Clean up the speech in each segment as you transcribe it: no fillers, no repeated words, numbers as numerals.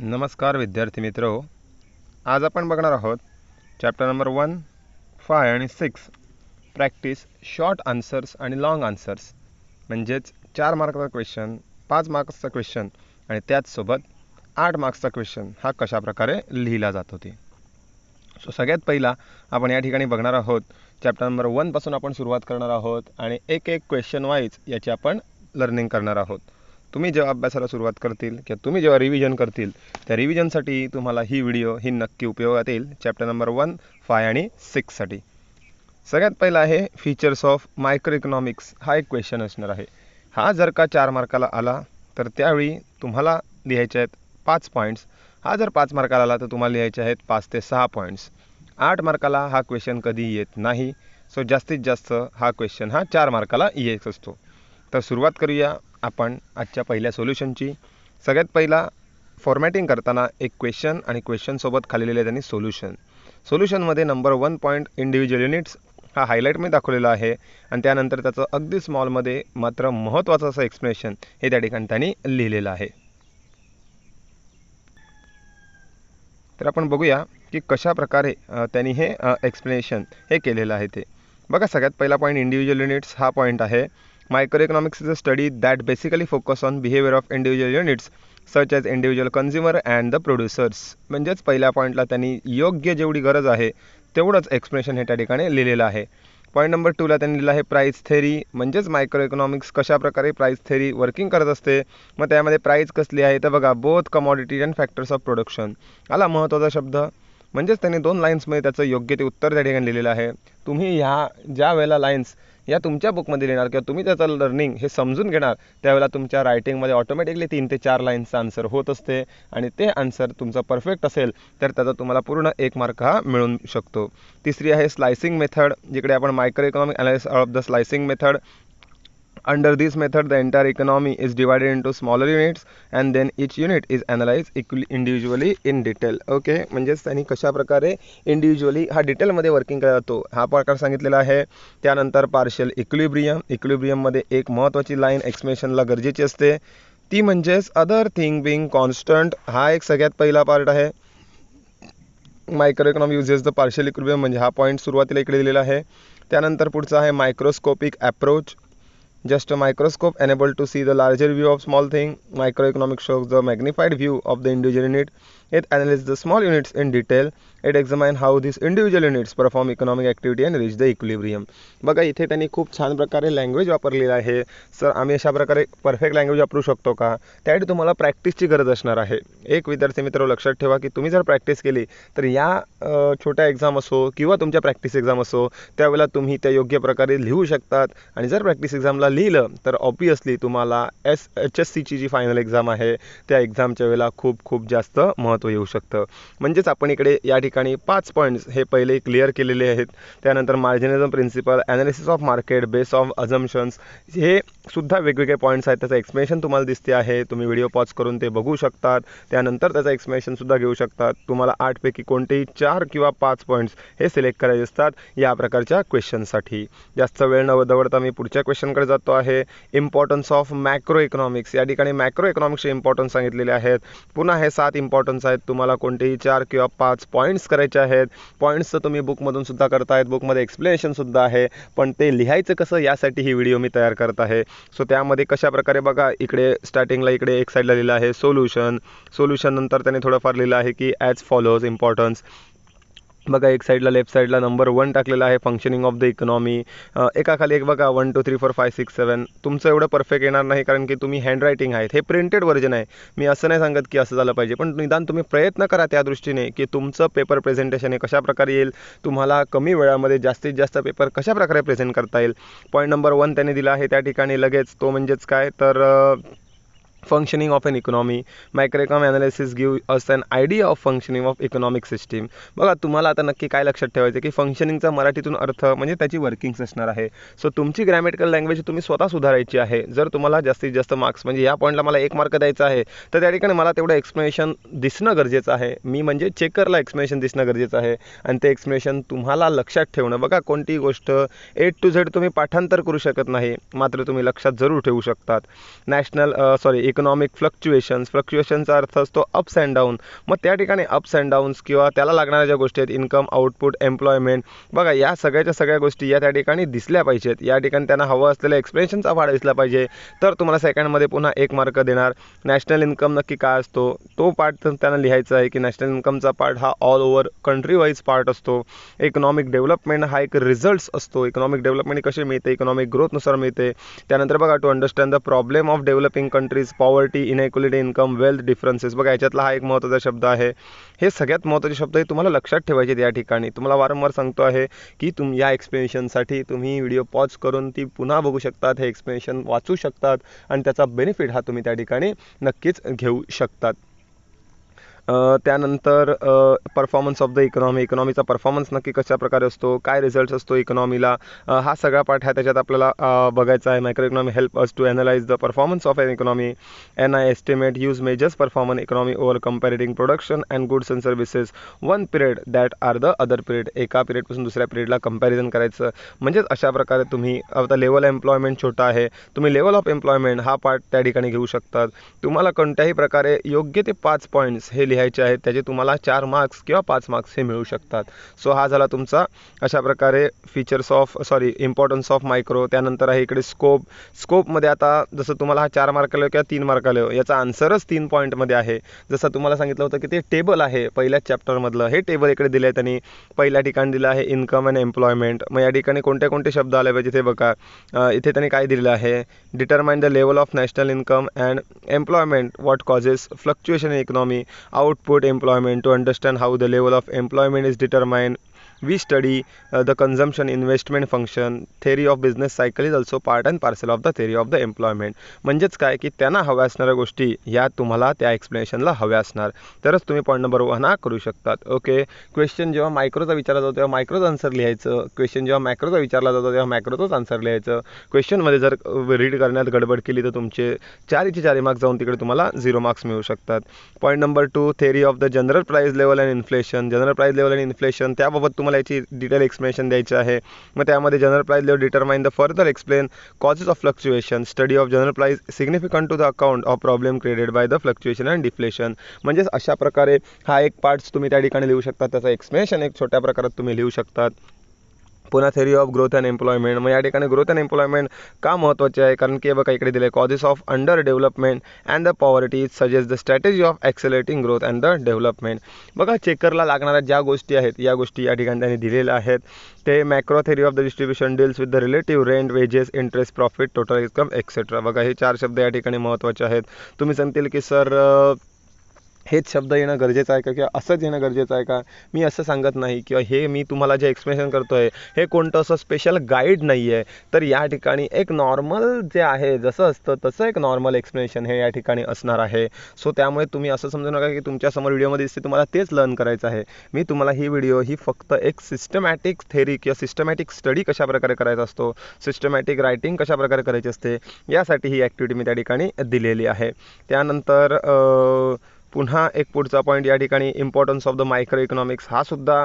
नमस्कार विद्यार्थी मित्रो, आज आपण बघणार आहोत चॅप्टर नंबर 1, 5 आणि 6 प्रॅक्टिस शॉर्ट आन्सर्स आणि लॉंग आन्सर्स. म्हणजेच 4 मार्क्सचा क्वेश्चन, 5 मार्क्सचा क्वेश्चन आणि त्याचसोबत 8 मार्क्सचा क्वेश्चन हा कशा प्रकारे लिहिला जातो ते. सो सगळ्यात पहिला आपण या ठिकाणी बघणार आहोत चॅप्टर नंबर 1 पासून आपण सुरुवात करणार आहोत आणि एक क्वेश्चन वाईज याची आपण लर्निंग करणार आहोत. तुम्ही जेव्हा अभ्यासाला सुरुवात करतील किंवा तुम्ही जेव्हा रिव्हिजन करतील त्या रिव्हिजनसाठी तुम्हाला ही व्हिडिओ ही नक्की उपयोगात येईल. चॅप्टर नंबर 1, 5 आणि 6 साठी सगळ्यात पहिला आहे फीचर्स ऑफ मायक्रो इकॉनॉमिक्स. हा एक क्वेश्चन असणार आहे. हा जर का 4 मार्काला आला तर त्यावेळी तुम्हाला लिहायचे आहेत 5 पॉईंट्स. हा जर 5 मार्काला आला तर तुम्हाला लिहायचे आहेत 5 ते 6 पॉईंट्स. 8 मार्काला हा क्वेश्चन कधी येत नाही. सो जास्तीत जास्त हा क्वेश्चन हा 4 मार्काला येत असतो. तर सुरुवात करूया आपण आजच्या पहिल्या सोल्युशनची. सगळ्यात पहिला फॉर्मॅटिंग करताना एक क्वेश्चन आणि क्वेश्चनसोबत खाली लिहिलेलं त्यांनी सोल्युशन. सोल्युशनमध्ये नंबर 1 पॉईंट इंडिव्हिज्युअल युनिट्स हा हायलाईटमध्ये दाखवलेला आहे आणि त्यानंतर त्याचं अगदी स्मॉलमध्ये मात्र महत्त्वाचं असं एक्सप्लेनेशन हे त्या ठिकाणी त्यांनी लिहिलेलं आहे. तर आपण बघूया की कशा प्रकारे त्यांनी हे एक्सप्लेनेशन हे केलेलं आहे ते. बघा, सगळ्यात पहिला पॉईंट इंडिव्हिज्युअल युनिट्स हा पॉईंट आहे. Microeconomics is a study that basically focus on behavior of individual units such as individual consumer and the producers. म्हणजेच पहिल्या पॉईंटला त्यांनी योग्य जेवढी गरज आहे तेवढंच एक्सप्लेनेशन हे त्या ठिकाणी लिहिलेलं आहे. पॉईंट नंबर 2ला त्यांनी लिहिलं आहे प्राईस थेरी. म्हणजेच मायक्रो इकॉनॉमिक्स कशा प्रकारे प्राईस थेरी वर्किंग करत असते. मग त्यामध्ये प्राईस कसली आहे तर बघा, both commodities and factors of production. आला महत्त्वाचा शब्द. म्हणजेच त्यांनी 2 लाईन्समध्ये त्याचं योग्य ते उत्तर त्या ठिकाणी लिहिलेलं आहे. तुम्ही ह्या ज्या वेळेला लाईन्स या तुमच्या बुकमध्ये लिहिणार किंवा तुम्ही त्याचं लर्निंग हे समजून घेणार त्यावेळेला तुमच्या रायटिंगमध्ये ऑटोमॅटिकली 3 ते 4 लाईन्सचं आन्सर होत असते आणि ते आन्सर तुमचं परफेक्ट असेल तर त्याचा तुम्हाला पूर्ण 1 मार्क हा मिळू शकतो. तिसरी आहे स्लायसिंग मेथड, जिकडे आपण micro economic analysis of the slicing method. Under this method, the entire economy is divided into smaller units and then each unit is analyzed individually in detail. Okay, म्हणजेच त्यांनी कशा प्रकारे इंडिव्हिज्युअली हा डिटेलमध्ये working केला जातो हा प्रकार सांगितलेला आहे. त्यानंतर पार्शियल इक्विलिब्रियम. इक्विलिब्रियममध्ये एक महत्त्वाची लाईन एक्सप्लेनेशनला गरजेची असते, ती म्हणजेच अदर थिंग बिंग कॉन्स्टंट. हा एक सगळ्यात पहिला पार्ट आहे. Micro economy uses the partial equilibrium, म्हणजे हा पॉईंट सुरुवातीला इकडे दिलेला आहे. त्यानंतर पुढचा आहे microscopic approach. Just a microscope enabled to see the larger view of small thing. Microeconomics shows the magnified view of the individual unit. It analyzes the small units in detail. It examines how these individual units perform economic activity and reach the equilibrium. बघा, इथे त्यांनी खूप छान प्रकारे language वापरलेला आहे. Sir, आम्ही अशा प्रकारे परफेक्ट लँग्वेज वापरू शकतो का? त्यासाठी तुम्हाला प्रॅक्टिसची गरज असणार आहे. एक विद्यार्थी मित्र लक्षात ठेवा की तुम्ही जर प्रॅक्टिस केली तर या छोट्या एक्झाम असो किंवा तुमच्या प्रॅक्टिस एक्झाम असो त्यावेळेला तुम्ही त्या योग्य प्रकारे लिहू शकतात. आणि जर प्रॅक्टिस एक्झामला लिहिलं तर ऑब्वियसली तुम्हाला HSCची जी फायनल एक्झाम आहे त्या एक्झामच्या वेळेला खूप खूप जास्त महत्त्व येऊ शकतं. म्हणजेच आपण इकडे या ठिकाणी 5 पॉईंट्स हे पहिले क्लिअर केलेले आहेत. त्यानंतर marginalism principle, analysis of market, base of assumptions, हे सुद्धा वेगवेगळे पॉईंट्स आहेत. त्याचं एक्सप्लेनेशन तुम्हाला दिसते आहे. तुम्ही व्हिडिओ पॉज करून ते बघू शकतात. त्यानंतर त्याचं एक्सप्लेनेशनसुद्धा घेऊ शकतात. तुम्हाला 8 पैकी कोणतेही 4 किंवा 5 पॉईंट्स हे सिलेक्ट करायचे असतात या प्रकारच्या क्वेश्चनसाठी. जास्त वेळ न दवडता मी पुढच्या क्वेश्चनकडे जातो आहे. Importance of macro economics. या ठिकाणी मॅक्रो इकॉनॉमिक्सचे इम्पॉर्टन्स सांगितलेले आहेत. पुन्हा हे 7 इम्पॉर्टन्स आहेत. तुम्हाला कोणतेही 4 किंवा 5 पॉईंट्स करायचे आहेत. पॉईंट्स तर तुम्ही बुकमधून सुद्धा करतायत, बुकमध्ये एक्सप्लेनेशनसुद्धा आहे, पण ते लिहायचं कसं यासाठी ही व्हिडिओ मी तयार करत आहे. सो त्यामध्ये कशा प्रकारे बघा, इकडे स्टार्टिंगला इकडे एक साईडला लिहिलं आहे सोल्युशन नंतर त्याने थोडंफार लिहिलं आहे की ॲज फॉलोज इम्पॉर्टन्स. बघा, एक साईडला लेफ्ट साईडला नंबर 1 टाकलेला आहे फंक्शनिंग ऑफ द इकॉनॉमी. एकाखाली एक बघा 1 2 3 4 5 6 7. तुमचं एवढं परफेक्ट येणार नाही कारण की तुम्ही हँडरायटिंग आहेत, हे प्रिंटेड व्हर्जन आहे. मी असं नाही सांगत की असं झालं पाहिजे, पण निदान तुम्ही प्रयत्न करा त्या दृष्टीने की तुमचं पेपर प्रेझेंटेशन हे कशा प्रकारे येईल, तुम्हाला कमी वेळामध्ये जास्तीत जास्त पेपर कशा प्रकारे प्रेझेंट करता येईल. पॉईंट नंबर 1 त्याने दिला आहे त्या ठिकाणी लगेच, तो म्हणजेच काय तर functioning of an economy. Microeconomy analysis give us an idea of functioning of economic system. बघा, तुम्हाला आता नक्की काय लक्षात ठेवायचं की फंक्शनिंगचा मराठीतून अर्थ म्हणजे त्याची वर्किंग्स असणार आहे. सो तुमची ग्रॅमॅटिकल लँग्वेज तुम्ही स्वतः सुधारायची आहे. जर तुम्हाला जास्तीत जास्त मार्क्स म्हणजे या पॉईंटला मला 1 मार्क द्यायचा आहे तर त्या ठिकाणी मला तेवढं एक्सप्लेनेशन दिसणं गरजेचं आहे. मी म्हणजे चेकरला एक्सप्लेनेशन दिसणं गरजेचं आहे आणि ते एक्सप्लेनेशन तुम्हाला लक्षात ठेवणं. बघा, कोणतीही गोष्ट A to Z तुम्ही पाठांतर करू शकत नाही, मात्र तुम्ही लक्षात जरूर ठेवू शकतात. इकॉनॉमिक फ्लक्च्युएशनचा अर्थ असतो अप्स अँड डाऊन. मग त्या ठिकाणी अप्स अँड डाऊन्स किंवा त्याला लागणाऱ्या ज्या गोष्टी आहेत इन्कम, आउटपुट, एम्प्लॉयमेंट, बघा या सगळ्याच्या सगळ्या गोष्टी या त्या ठिकाणी दिसल्या पाहिजेत. या ठिकाणी त्यांना हवं असलेल्या एक्सप्लेनेशनचा पार्ट दिसला पाहिजे, तर तुम्हाला सेकंडमध्ये पुन्हा 1 मार्क देणार. नॅशनल इन्कम नक्की काय असतो तो पार्ट त्यांना लिहायचा आहे की नॅशनल इन्कमचा पार्ट हा all over country wise part असतो. इकॉनॉमिक डेव्हलपमेंट हा एक रिझल्ट्स असतो. इकॉनॉमिक डेव्हलपमेंट कशी मिळते, इकॉनॉमिक ग्रोथनुसार मिळते. त्यानंतर बघा to understand the problem of developing countries, poverty, inequality, income, wealth differences. बघा याच्यातला हा एक महत्त्वाचा शब्द आहे. हे सगळ्यात महत्त्वाचे शब्द हे तुम्हाला लक्षात ठेवायचे. या ठिकाणी तुम्हाला वारंवार सांगतो आहे की या एक्सप्लेनेशनसाठी तुम्ही व्हिडिओ पॉज करून ती पुन्हा बघू शकतात, हे एक्सप्लेनेशन वाचू शकतात आणि त्याचा बेनिफिट हा तुम्ही त्या ठिकाणी नक्कीच घेऊ शकतात. त्यानंतर परफॉर्मन्स ऑफ द इकॉनॉमी, इकॉनॉमीचा परफॉर्मन्स नक्की कशा प्रकारे असतो, काय रिझल्ट असतो इकॉनॉमीला, हा सगळा पार्ट आहे त्याच्यात आपल्याला बघायचा आहे. Micro economy help us to analyse the performance of an economy. NI estimate use measures performance economy over comparating production and goods and services one period that are the other period. एका पिरियडपासून दुसऱ्या पिरियडला comparison करायचं. म्हणजेच अशा प्रकारे तुम्ही आता level employment छोटा आहे, तुम्ही लेवल ऑफ एम्प्लॉयमेंट हा पार्ट त्या ठिकाणी घेऊ शकतात. तुम्हाला कोणत्याही प्रकारे योग्य ते 5 पॉईंट्स हे लिहायचे आहेत, त्याचे तुम्हाला 4 मार्क्स किंवा 5 मार्क्स हे मिळू शकतात. सो हा झाला तुमचा अशा प्रकारे इम्पॉर्टन्स ऑफ मायक्रो. त्यानंतर आहे इकडे स्कोपमध्ये आता जसं तुम्हाला हा 4 मार्काला किंवा 3 मार्काला याचा आन्सरच 3 पॉईंटमध्ये आहे. जसं तुम्हाला सांगितलं होतं की ते टेबल आहे पहिल्याच चॅप्टरमधलं, हे टेबल इकडे दिलं आहे त्यांनी. पहिल्या ठिकाणी दिलं आहे इन्कम अँड एम्प्लॉयमेंट. मग या ठिकाणी कोणते कोणते शब्द आले पाहिजे ते बघा. इथे त्यांनी काय दिलेलं आहे, determine the level of national income and employment, what causes fluctuation in economy, output, employment. To understand how the level of employment is determined, we study the consumption investment function. Theory of business cycle is also part and parcel of the theory of the employment. म्हणजेच काय की त्यांना हव्या असणाऱ्या गोष्टी या तुम्हाला त्या एक्सप्लेनेशनला हव्या असणार, तरच तुम्ही पॉईंट नंबर 1 हा करू शकतात. ओके. क्वेश्चन जेव्हा मायक्रोचा विचारला जातो तेव्हा मायक्रोचं आन्सर लिहायचं. क्वेश्चन जेव्हा मॅक्रोचा विचारला जातो तेव्हा मॅक्रोचंच आन्सर लिहायचं. क्वेश्चनमध्ये जर रीड करण्यात गडबड केली तर तुमचे 4 मार्क्स जाऊन तिकडे तुम्हाला 0 मार्क्स मिळू शकतात. Point number 2, theory of the general price level and inflation. General price level and inflation त्याबाबत तुम्हाला याची डिटेल एक्सप्लेनेशन द्यायची आहे. मग त्यामध्ये general price level determine the further explain causes of fluctuation, study of general price significant to the account of problem created by the fluctuation and deflation. म्हणजेच अशा प्रकारे हा एक पार्ट्स तुम्ही त्या ठिकाणी लिहू शकता, त्याचा एक्सप्लेनेशन एक छोट्या प्रकारात तुम्ही लिहू शकतात. पुन्हा theory of growth and employment. मग या ठिकाणी ग्रोथ अँड एम्प्लॉयमेंट का महत्त्वाचे आहे, कारण की बघा इकडे दिले causes of under development and the poverty suggest the strategy of accelerating growth and the development. बघा चेकरला लागणाऱ्या ज्या गोष्टी आहेत या गोष्टी या ठिकाणी त्यांनी दिलेल्या आहेत. ते macro theory of the distribution deals with the relative rent, wedges, interest, profit, total income etcetera. बघा हे 4 शब्द या ठिकाणी महत्त्वाचे आहेत. तुम्ही सांगतील की सर हेच शब्द येणं गरजेचं आहे का किंवा असंच येणं गरजेचं आहे का, मी असं सांगत नाही. किंवा हे मी तुम्हाला जे एक्सप्लेनेशन करतो आहे हे कोणतं असं स्पेशल गाईड नाही आहे. तर या ठिकाणी एक नॉर्मल जे आहे जसं असतं तसं एक नॉर्मल एक्सप्लेनेशन हे या ठिकाणी असणार आहे. सो त्यामुळे तुम्ही असं समजू नका की तुमच्यासमोर व्हिडिओमध्ये दिसते तुम्हाला तेच लर्न करायचं आहे. मी तुम्हाला ही व्हिडिओ ही फक्त एक सिस्टमॅटिक थेअरी किंवा सिस्टमॅटिक स्टडी कशाप्रकारे करायचा असतो, सिस्टमॅटिक रायटिंग कशाप्रकारे करायची असते यासाठी ही ॲक्टिव्हिटी मी त्या ठिकाणी दिलेली आहे. त्यानंतर पुन्हा एक पुढचा पॉईंट या ठिकाणी importance of the micro economics. हा सुद्धा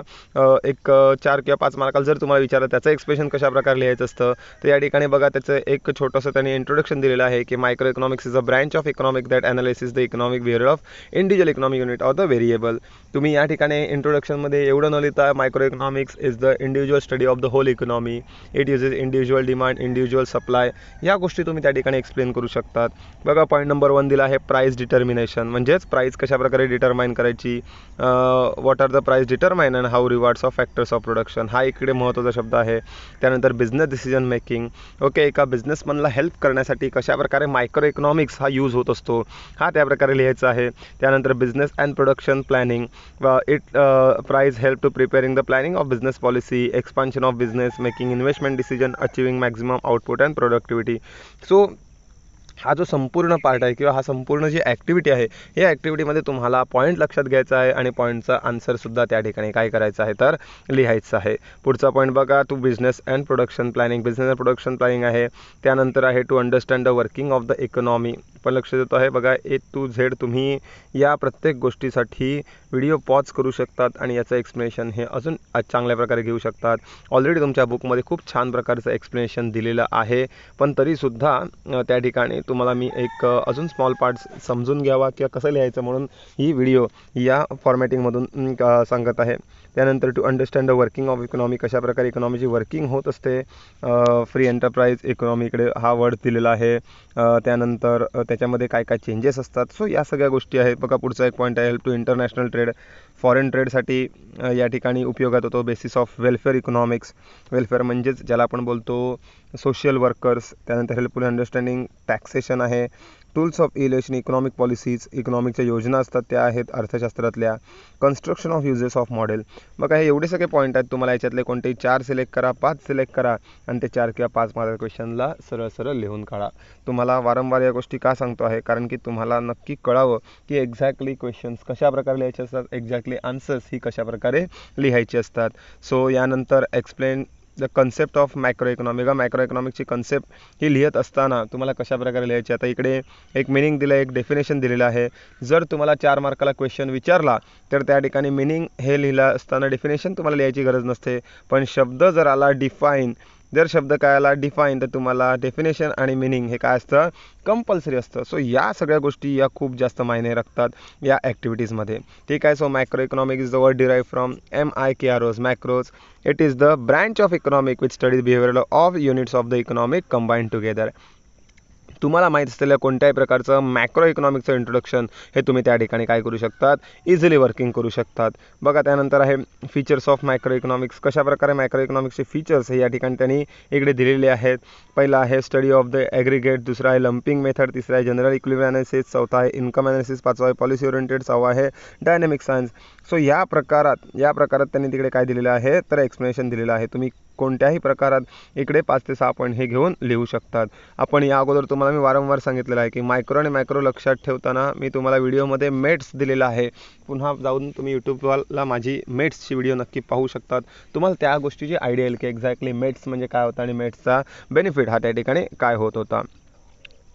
एक 4 किंवा 5 मार्काला जर तुम्हाला विचारलं त्याचं एक्सप्लेनेशन कशाप्रकारे लिहायचं असतं तर या ठिकाणी बघा त्याचं एक छोटंसं त्यांनी इंट्रोडक्शन दिलेलं आहे की micro economics is a branch of economic that analysis the economic behaviour of individual economic unit or the variable. तुम्ही या ठिकाणी इंट्रोडक्शनमध्ये एवढं न लिहिता micro economics is the individual study of the whole economy, it uses individual demand, individual supply, या गोष्टी तुम्ही त्या ठिकाणी एक्सप्लेन करू शकतात. बघा पॉईंट नंबर 1 दिला आहे प्राईस डिटर्मिनेशन. म्हणजेच प्राईस कशाप्रकारे डिटरमाइन करायची, what are the price determine and how rewards of factors of production. हा इकडे महत्त्वाचा शब्द आहे. त्यानंतर बिझनेस डिसिजन मेकिंग. ओके, एका बिझनेसमनला हेल्प करण्यासाठी कशाप्रकारे मायक्रो इकॉनॉमिक्स हा यूज होत असतो हा त्याप्रकारे लिहायचा आहे. त्यानंतर business and production planning, it price help to preparing the planning of business policy, expansion of business, making investment decision, achieving maximum output and productivity. So हा जो संपूर्ण पार्ट आहे किंवा हा संपूर्ण जी ॲक्टिव्हिटी आहे या ॲक्टिव्हिटीमध्ये तुम्हाला पॉईंट लक्षात घ्यायचा आहे आणि पॉईंटचा आन्सरसुद्धा त्या ठिकाणी काय करायचं आहे तर लिहायचं आहे. पुढचा पॉईंट बघा to business and production planning. Business and production planning आहे. त्यानंतर आहे to understand the working of the economy. पण लक्ष देतो आहे बघा A to Z तुम्ही या प्रत्येक गोष्टीसाठी व्हिडिओ पॉज करू शकतात आणि याचं एक्सप्लेनेशन हे अजून चांगल्या प्रकारे घेऊ शकतात. ऑलरेडी तुमच्या बुकमध्ये खूप छान प्रकारचं एक्सप्लेनेशन दिलेलं आहे, पण तरीसुद्धा त्या ठिकाणी तुम्हाला मी एक अजून स्मॉल पार्ट्स समजून घ्यावा किंवा कसं लिहायचं म्हणून ही व्हिडिओ या फॉर्मॅटिंगमधून सांगत आहे. त्यानंतर to understand the working of economy, कशाप्रकारे इकॉनॉमीची वर्किंग होत असते. फ्री एंटरप्राइज इकॉनॉमी इकडे हा वर्ड दिलेला आहे. त्यानंतर त्याच्यामध्ये काय काय चेंजेस असतात. सो या सगळ्या गोष्टी आहेत. बघा पुढचा एक पॉईंट आहे help to international trade, foreign ट्रेडसाठी या ठिकाणी उपयोगात होतो. Basis of welfare economics, welfare म्हणजेच ज्याला आपण बोलतो सोशल वर्कर्स. त्यानंतर हेल्पफुल अंडरस्टँडिंग टॅक्सेशन आहे. Tools of election, economic policies, इकॉनॉमिकच्या योजना असतात त्या आहेत अर्थशास्त्रातल्या. Construction of uses of model. बघा हे एवढे सगळे पॉईंट आहेत. तुम्हाला याच्यातले कोणतेही 4 सिलेक्ट करा, 5 सिलेक्ट करा आणि ते 4 किंवा 5 मार्क क्वेश्चनला सरळ सरळ लिहून काढा. तुम्हाला वारंवार या गोष्टी का सांगतो आहे, कारण की तुम्हाला नक्की कळावं की एक्झॅक्टली क्वेश्चन्स कशाप्रकारे लिहायचे असतात, एक्झॅक्टली आन्सर्स ही कशाप्रकारे लिहायची असतात. सो यानंतर explain the concept of macro economy. Macro इकॉनॉमिकची कन्सेप्ट ही लिहित असताना तुम्हाला कशाप्रकारे लिहायची. आता इकडे एक मिनिंग दिलं, एक डेफिनेशन दिलेलं आहे. जर तुम्हाला 4 मार्काला क्वेश्चन विचारला तर त्या ठिकाणी मिनिंग हे लिहिलं असताना डेफिनेशन तुम्हाला लिहायची गरज नसते, पण शब्द जर आला डिफाईन, जर शब्द काय आला डिफाईन, तर तुम्हाला डेफिनेशन आणि मिनिंग हे काय असतं, कंपल्सरी असतं. सो या सगळ्या गोष्टी या खूप जास्त मायने राखतात या ॲक्टिव्हिटीजमध्ये. ठीक आहे. So macro economic is the word derive from MIKROs, मॅक्रोज. It is the branch of economic which studies behaviour of units of the economic combined together. तुम्हाला माहीत असलेल्या कोणत्याही प्रकारचं मॅक्रो इकॉनॉमिकचं इंट्रोडक्शन हे तुम्ही त्या ठिकाणी काय करू शकतात, इझिली वर्किंग करू शकतात. बघा त्यानंतर आहे फीचर्स ऑफ मॅक्रो इकॉनॉमिक्स. कशाप्रकारे मॅक्रो इकॉनॉमिक्सचे फीचर्स हे या ठिकाणी त्यांनी इकडे दिलेले आहेत. पहिला आहे स्टडी ऑफ द ॲग्रिगेट, दुसरा आहे लंपिंग मेथड, तिसरा आहे जनरल इक्विलिब्रियम अनालिसिस, चौथा आहे इन्कम अनालिसिस, पाचवा आहे पॉलिसी ओरिएंटेड, सहावा आहे डायनॅमिक सायन्स. सो या प्रकारात त्यांनी तिकडे काय दिलेलं आहे तर एक्सप्लेनेशन दिलेलं आहे. तुम्ही कोणत्याही प्रकारात इकडे 5 ते 6 पॉईंट हे घेऊन लिहू शकतात. आपण या अगोदर तुम्हाला मी वारंवार सांगितलेलं आहे की मायक्रो आणि मॅक्रो लक्षात ठेवताना मी तुम्हाला व्हिडिओमध्ये मेट्स दिलेला आहे. पुन्हा जाऊन तुम्ही यूट्यूबला माझी मेट्सची व्हिडिओ नक्की पाहू शकतात. तुम्हाला त्या गोष्टीची आयडिया येईल की एक्झॅक्टली मेट्स म्हणजे काय होतं आणि मेट्सचा बेनिफिट हा त्या ठिकाणी काय होत होता.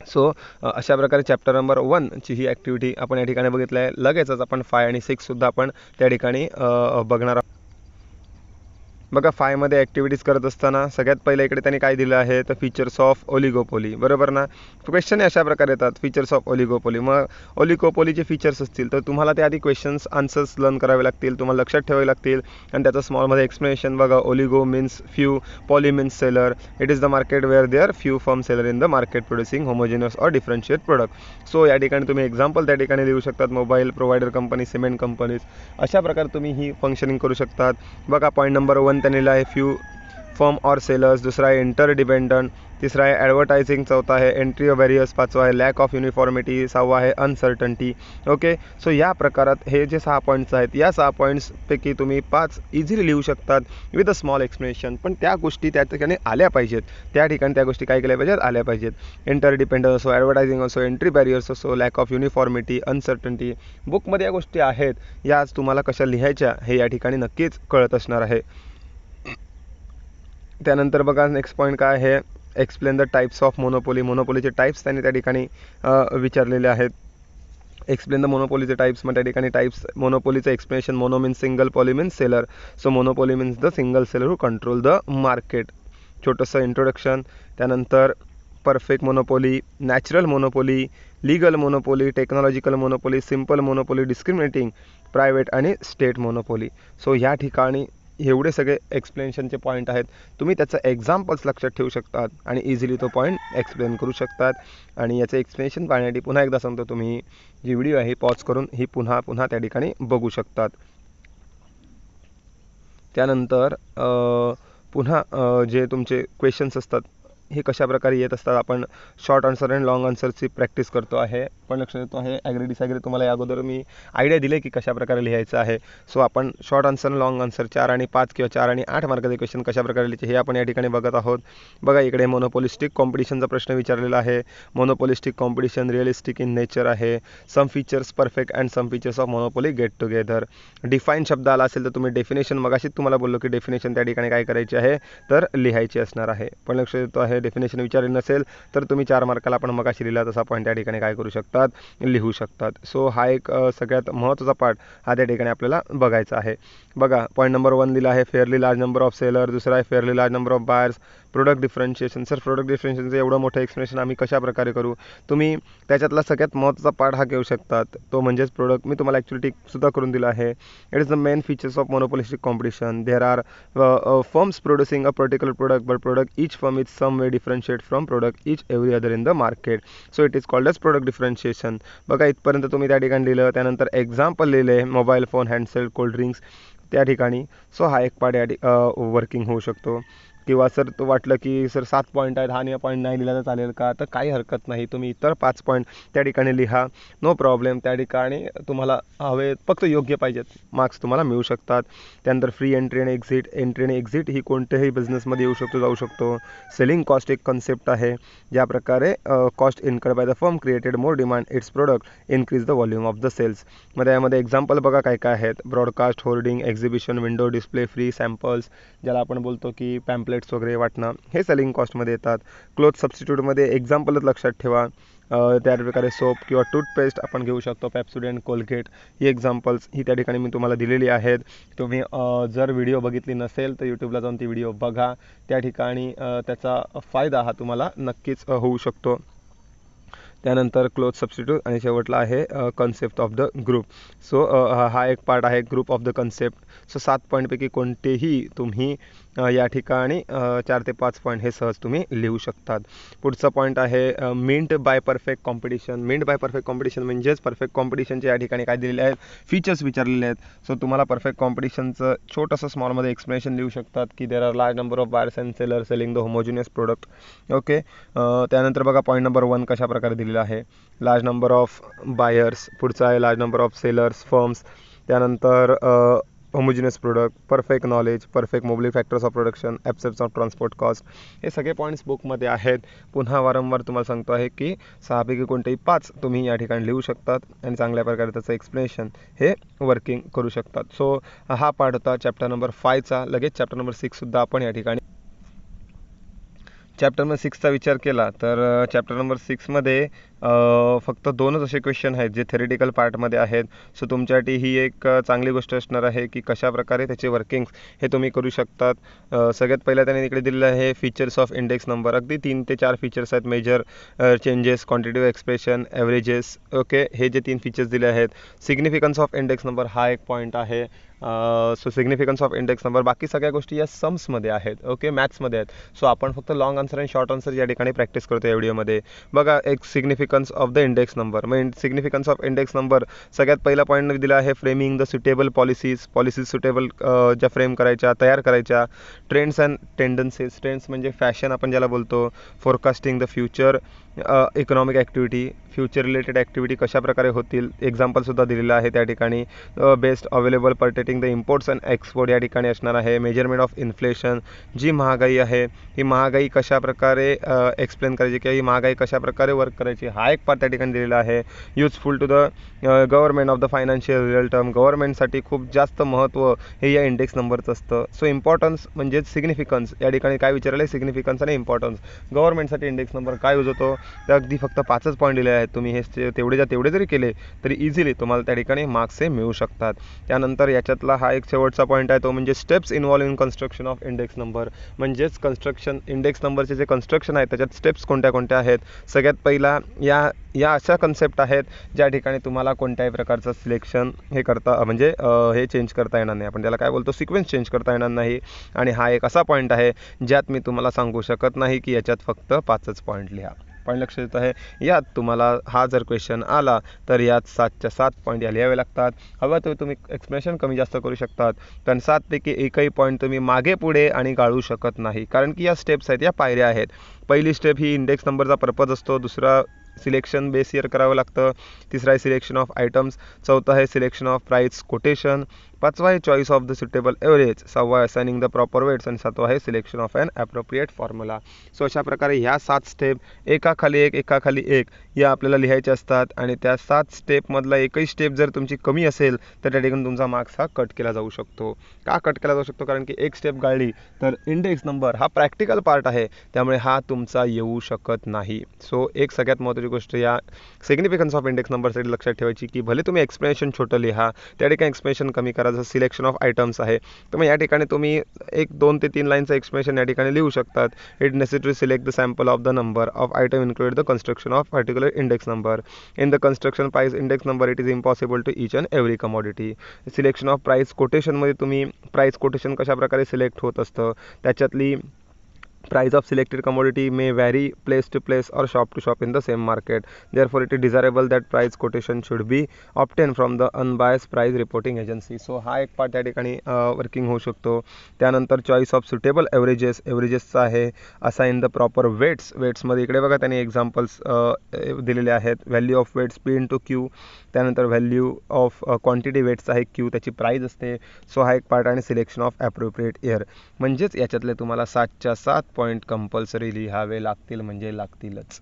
सो अशा प्रकारे चॅप्टर नंबर 1ची ही ॲक्टिव्हिटी आपण या ठिकाणी बघितलं आहे. लगेचच आपण 5 आणि 6 सुद्धा आपण त्या ठिकाणी बघणार आहोत. बघा 5मध्ये ॲक्टिव्हिटीज करत असताना सगळ्यात पहिलं इकडे त्यांनी काय दिलं आहे तर फीचर्स ऑफ ओलिगोपोली, बरोबर ना. क्वेश्चन अशा प्रकारे येतात फीचर्स ऑफ ओलिगोपोली. मग ओलिगोपोलीचे फीचर्स असतील तर तुम्हाला त्या आधी क्वेश्चन्स आन्सर्स लर्न करावे लागतील, तुम्हाला लक्षात ठेवावे लागतील आणि त्याचं स्मॉलमध्ये एक्सप्लेनेशन बघा. Oligo means few, poly means seller. It is the market where there few firm seller in the market producing homogeneous और डिफरन्शिएट प्रोडक्ट. सो या ठिकाणी तुम्ही एक्झाम्पल त्या ठिकाणी लिहू शकतात. Mobile provider company, cement companies, अशा प्रकारे तुम्ही ही फंक्शनिंग करू शकतात. बघा पॉईंट नंबर 1 त्यांनी लिहिलं आहे फ्यू फर्म ऑर सेलर्स, दुसरा आहे इंटरडिपेंडंट, तिसरा आहे ॲडव्हर्टायझिंग, चौथा आहे एंट्री ऑफ व्हेरियस, पाचवा आहे लॅक ऑफ युनिफॉर्मिटी, सहावा आहे अनसर्टन्टी. ओके. सो या प्रकारात हे जे 6 पॉईंट्स आहेत या 6 पॉईंट्सपैकी तुम्ही 5 इझिली लिहू शकतात विथ अ स्मॉल एक्सप्लेनेशन. पण त्या गोष्टी त्या ठिकाणी आल्या पाहिजेत, त्या ठिकाणी त्या गोष्टी काय केल्या पाहिजेत, आल्या पाहिजेत. इंटरडिपेंडंट असो, ॲडव्हर्टायझिंग असो, एंट्री बॅरियर्स असो, लॅक ऑफ युनिफॉर्मिटी, अनसर्टन्टी, बुकमध्ये या गोष्टी आहेत. या तुम्हाला कशा लिहायच्या हे या ठिकाणी नक्कीच कळत असणार आहे. त्यानंतर बघा नेक्स्ट पॉईंट काय आहे, explain the types of monopoly. मोनोपोलीचे टाईप्स त्यांनी त्या ठिकाणी विचारलेले आहेत. एक्सप्लेन द मोनोपोलीचे टाईप्स, मग त्या ठिकाणी टाईप्स मोनोपोलीचं explanation. Mono means single, poly means seller. So monopoly means the single seller who control the market. छोटंसं इंट्रोडक्शन. त्यानंतर perfect monopoly, natural monopoly, legal monopoly, technological monopoly, simple monopoly, discriminating, private आणि state monopoly. So ह्या ठिकाणी एवढे सगळे एक्सप्लेनेशनचे point आहेत. तुम्ही त्याचं एक्झाम्पल्स लक्षात ठेवू शकतात आणि इझिली तो पॉईंट एक्सप्लेन करू शकतात. आणि याचं एक्सप्लेनेशन पाहण्यासाठी पुन्हा एकदा सांगतो, तुम्ही जी व्हिडिओ आहे पॉज करून ही पुन्हा त्या ठिकाणी बघू शकतात. त्यानंतर पुन्हा जे तुमचे क्वेश्चन्स असतात हे कशाप्रकारे येत असतात. आपण शॉर्ट आन्सर आणि लॉंग आन्सरची प्रॅक्टिस करतो आहे, पण लक्षात येतो आहे ॲग्री डिसॲग्री तुम्हाला या अगोदर मी आयडिया दिले की कशाप्रकारे लिहायचं आहे. सो आपण शॉर्ट आन्सर आणि लॉंग आन्सर 4 आणि 5 किंवा 4 आणि 8 मार्काचे क्वेश्चन कशाप्रकारे लिहायचे हे आपण या ठिकाणी बघत आहोत. बघा इकडे मोनोपोलिस्टिक कॉम्पिटिशनचा प्रश्न विचारलेला आहे. Monopolistic competition realistic in nature आहे. Some features perfect and some features of monopoly get together. Define शब्द आला असेल तर तुम्ही डेफिनेशन, मगाशीच तुम्हाला बोललो की डेफिनेशन त्या ठिकाणी काय करायची आहे तर लिहायची असणार आहे. पण लक्षात येतो आहे डेफिनेशन विचारली नसेल तर तुम्ही 4 मार्काला आपण मगाशी लिहिला तसा पॉईंट त्या ठिकाणी काय करू शकतात, लिहू शकतात. सो हा एक सगळ्यात महत्त्वाचा पार्ट हा त्या ठिकाणी आपल्याला बघायचा आहे. बघा पॉईंट नंबर 1 दिला आहे fairly large number of seller, दुसरा आहे fairly large number of buyers. Product differentiation, sir product डिफरन्शिएशनचं एवढं मोठं एक्सप्लेनेशन आम्ही कशा प्रकारे करू, तुम्ही त्याच्यातला सगळ्यात महत्त्वाचा पार्ट हा घेऊ शकतात, तो म्हणजेच प्रोडक्ट. मी तुम्हाला ॲक्च्युअली सुद्धा करून दिला आहे. It is the main features of monopolistic competition. There are firms producing a particular product, but product each firm is some way differentiate from product each every other in the market, so it is called as product differentiation. बघा इथपर्यंत तुम्ही त्या ठिकाणी लिहिलं, त्यानंतर example लिहिले mobile phone, handset, cold drinks त्या ठिकाणी. सो हा एक पार्ट वर्किंग होऊ शकतो. किंवा सर तो वाटलं की सर 7 पॉईंट आहेत, हा पॉईंट नाही लिहिला तर चालेल का, तर काही हरकत नाही, तुम्ही इतर 5 पॉईंट त्या ठिकाणी लिहा, नो प्रॉब्लेम. त्या ठिकाणी तुम्हाला हवे फक्त योग्य पाहिजेत मार्क्स तुम्हाला मिळू शकतात. त्यानंतर फ्री एंट्री आणि एक्झिट. एंट्री आणि एक्झिट ही कोणत्याही बिझनेसमध्ये येऊ शकतो, जाऊ शकतो. सेलिंग कॉस्ट एक कन्सेप्ट आहे, ज्या प्रकारे cost incurred by the firm created more demand its product increase the volume of the sales. मध्ये यामध्ये एक्झाम्पल बघा काय काय आहेत. Broadcast, hoarding, exhibition, window display, free samples, ज्याला आपण बोलतो की पॅम्पलेट्स वगैरे वाटणं, हे सेलिंग कॉस्टमध्ये येतात. क्लोथ सबस्टिट्यूटमध्ये एक्झाम्पलच लक्षात ठेवा. त्या प्रकारे सोप किंवा टूथपेस्ट आपण घेऊ शकतो, पेप्सोडेंट, कोलगेट, ही एक्झाम्पल्स ही त्या ठिकाणी मी तुम्हाला दिलेली आहेत. तुम्ही जर व्हिडिओ बघितली नसेल तर यूट्यूबला जाऊन ती व्हिडिओ बघा, त्या ठिकाणी त्याचा फायदा हा तुम्हाला नक्कीच होऊ शकतो. त्यानंतर क्लोथ सबस्टिट्यूट आणि शेवटला आहे concept of the group. So हा एक पार्ट आहे group of the concept. So 7 पॉईंटपैकी कोणतेही तुम्ही या ठिकाणी 4 ते 5 पॉईंट हे सहज तुम्ही लिहू शकतात. पुढचा पॉईंट आहे meant by perfect competition. Meant by perfect competition म्हणजेच परफेक्ट कॉम्पिटिशनचे या ठिकाणी काय दिलेले आहेत, फीचर्स विचारलेले आहेत. सो तुम्हाला परफेक्ट कॉम्पिटिशनचं छोटंसं स्मॉलमध्ये एक्सप्लेनेशन लिहू शकतात की there are large number of buyers and seller selling the homogeneous product. Okay. त्यानंतर बघा पॉईंट नंबर 1 कशा प्रकारे दिलेला आहे. लार्ज नंबर ऑफ बायर्स, पुढचा आहे large number of sellers, firms. त्यानंतर homogeneous product, perfect knowledge, perfect mobility factors of production, absence of transport cost, हे सगळे पॉईंट्स बुकमध्ये आहेत. पुन्हा वारंवार तुम्हाला सांगतो आहे की 6पैकी कोणतेही 5 तुम्ही या ठिकाणी लिहू शकतात आणि चांगल्या प्रकारे त्याचं एक्सप्लेनेशन हे वर्किंग करू शकतात. सो हा पार्ट होता चॅप्टर नंबर 5चा. लगेच चॅप्टर नंबर 6सुद्धा आपण या ठिकाणी चॅप्टर नंबर 6चा विचार केला तर चॅप्टर नंबर 6मध्ये फक्त 2च असे क्वेश्चन आहेत जे थेरिटिकल पार्टमध्ये आहेत. सो तुमच्यासाठी ही एक चांगली गोष्ट असणार आहे की कशा प्रकारे त्याचे वर्किंग्स हे तुम्ही करू शकतात. सगळ्यात पहिला त्याने इकडे दिलेलं आहे फीचर्स ऑफ इंडेक्स नंबर. अगदी 3 ते 4 फीचर्स आहेत. Major, changes, quantitative expression, averages. Okay, हे जे 3 फीचर्स दिले आहेत. सिग्निफिकन्स ऑफ इंडेक्स नंबर हा एक पॉईंट आहे. So significance of index number, बाकी सगळ्या गोष्टी या सम्समध्ये आहेत. ओके, मॅथ्समध्ये आहेत. सो आपण फक्त लॉंग आन्सर आणि शॉर्ट आन्सर या ठिकाणी प्रॅक्टिस करतो या व्हिडिओमध्ये. बघा एक significance of the index number. मग सिग्निफिकन्स ऑफ इंडेक्स नंबर सगळ्यात पहिला पॉईंट दिला आहे framing the suitable policies suitable ज्या फ्रेम करायच्या, तयार करायच्या. ट्रेंड्स अँड टेंडन्सीज, ट्रेंड्स म्हणजे फॅशन आपण ज्याला बोलतो. Forecasting the future economic activity, future related activity कशा प्रकारे होतील, एक्झाम्पलसुद्धा दिलेलं आहे त्या ठिकाणी. Best available पर्टेटिंग the imports and export या ठिकाणी असणार आहे. मेजरमेंट ऑफ इन्फ्लेशन, जी महागाई आहे ही महागाई कशा प्रकारे एक्सप्लेन करायची किंवा ही महागाई कशा प्रकारे वर्क करायची, हा एक पार्ट त्या ठिकाणी दिलेला आहे. Useful to the government of the financial real term, गव्हर्नमेंटसाठी खूप जास्त महत्त्व हे या इंडेक्स नंबरचं असतं. सो इम्पॉर्टन्स म्हणजे सिग्निफिकन्स, या ठिकाणी काय विचारलं आहे, सिग्निफिकन्स आणि इम्पॉर्टन्स. गव्हर्नमेंटसाठी इंडेक्स नंबर काय यूज होतो, तर अगदी फक्त 5च पॉईंट दिले आहेत. तुम्ही हे तेवढे जरी केले तरी इझिली तुम्हाला त्या ठिकाणी मार्क्स हे मिळू शकतात. त्यानंतर याच्यातला हा एक शेवटचा पॉईंट आहे तो म्हणजे steps involve in construction of index number. म्हणजेच कन्स्ट्रक्शन इंडेक्स नंबरचे जे कन्स्ट्रक्शन आहे त्याच्यात स्टेप्स कोणत्या कोणत्या आहेत. सगळ्यात पहिला या अशा कन्सेप्ट आहेत ज्या ठिकाणी तुम्हाला कोणत्याही प्रकारचं सिलेक्शन हे करता म्हणजे हे चेंज करता येणार नाही. आपण त्याला काय बोलतो, सिक्वेन्स चेंज करता येणार नाही. आणि हा एक असा पॉईंट आहे ज्यात मी तुम्हाला सांगू शकत नाही की याच्यात फक्त 5च पॉईंट लिहा. पॉईंट लक्ष देत आहे. यात तुम्हाला हा जर क्वेश्चन आला तर यात 7च्या 7 पॉईंट या लिहावे लागतात. हवं तर तुम्ही एक्सप्लेनेशन कमी जास्त करू शकतात, कारण 7पैकी एकही पॉईंट तुम्ही मागे पुढे आणि गाळू शकत नाही, कारण की या स्टेप्स आहेत, या पायऱ्या आहेत. पहिली स्टेप ही इंडेक्स नंबरचा पर्पज असतो. दुसरा सिलेक्शन बेस ईयर करावं लागतं. तिसरा आहे सिलेक्शन ऑफ आयटम्स. चौथा आहे सिलेक्शन ऑफ प्राइस कोटेशन. पाचवा आहे choice of the suitable average. सहावा आहे असाइनिंग द प्रॉपर वेट्स. आणि सातवा आहे selection of an appropriate formula. So अशा प्रकारे ह्या 7 स्टेप एकाखाली एक या आपल्याला लिहायच्या असतात. आणि त्या 7 स्टेपमधला एकही स्टेप जर तुमची कमी असेल तर त्या ठिकाणी तुमचा मार्क्स हा कट केला जाऊ शकतो. का कट केला जाऊ शकतो? कारण की एक स्टेप गाळली तर इंडेक्स नंबर हा प्रॅक्टिकल पार्ट आहे, त्यामुळे हा तुमचा येऊ शकत नाही. सो एक सगळ्यात महत्त्वाची गोष्ट या सिग्निफिकन्स ऑफ इंडेक्स नंबरसाठी लक्षात ठेवायची की भले तुम्ही एक्सप्लेनेशन छोटं लिहा, त्या ठिकाणी एक्सप्लेनेशन कमी करा. जसं सिलेक्शन ऑफ आयटम्स आहे तर मग या ठिकाणी तुम्ही 2 ते 3 लाईनचं एक्सप्लेनेशन या ठिकाणी लिहू शकतात. It necessary select the sample of the number of item include the construction of particular index number in the construction price index number it is impossible to each and every commodity. Selection of price कोटेशनमध्ये तुम्ही price quotation कशा प्रकारे select होत असतं, त्याच्यातली price of selected commodity may vary place to place or shop to shop in the same market. Therefore, it is desirable that price quotation should be obtained from the unbiased price reporting agency. So हा एक part त्या ठिकाणी working होऊ शकतो. त्यानंतर choice of suitable एव्हरेजेसचा आहे. Assign the proper वेट्समध्ये इकडे बघा त्यांनी एक्झाम्पल्स दिलेले आहेत. Value of weights P into Q. त्यानंतर व्हॅल्यू ऑफ क्वांटिटी वेट्स आहे क्यू, त्याची प्राईज असते. सो हा एक पार्ट. आणि सिलेक्शन ऑफ ॲप्रोप्रिएट इयर. म्हणजेच याच्यातले तुम्हाला 7च्या 7 पॉईंट कंपल्सरी लिहावे लागतील म्हणजे लागतीलच.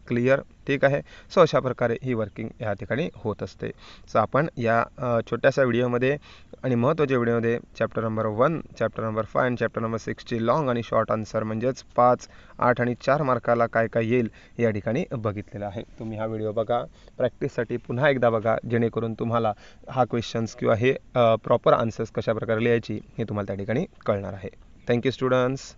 क्लिअर? ठीक आहे. सो अशा प्रकारे ही वर्किंग या ठिकाणी होत असते. सो आपण या छोट्याशा व्हिडिओमध्ये आणि महत्त्वाच्या व्हिडिओमध्ये चॅप्टर नंबर 1, चॅप्टर नंबर 5 आणि चॅप्टर नंबर 6ची लॉंग आणि शॉर्ट आन्सर म्हणजेच 5, 8 आणि 4 मार्काला काय काय येईल या ठिकाणी बघितलेलं आहे. तुम्ही हा व्हिडिओ बघा, प्रॅक्टिससाठी पुन्हा एकदा बघा, जेणेकरून तुम्हाला हा क्वेश्चन्स किंवा हे प्रॉपर आन्सर्स कशा प्रकारे लिहायची हे तुम्हाला त्या ठिकाणी कळणार आहे. Thank you students.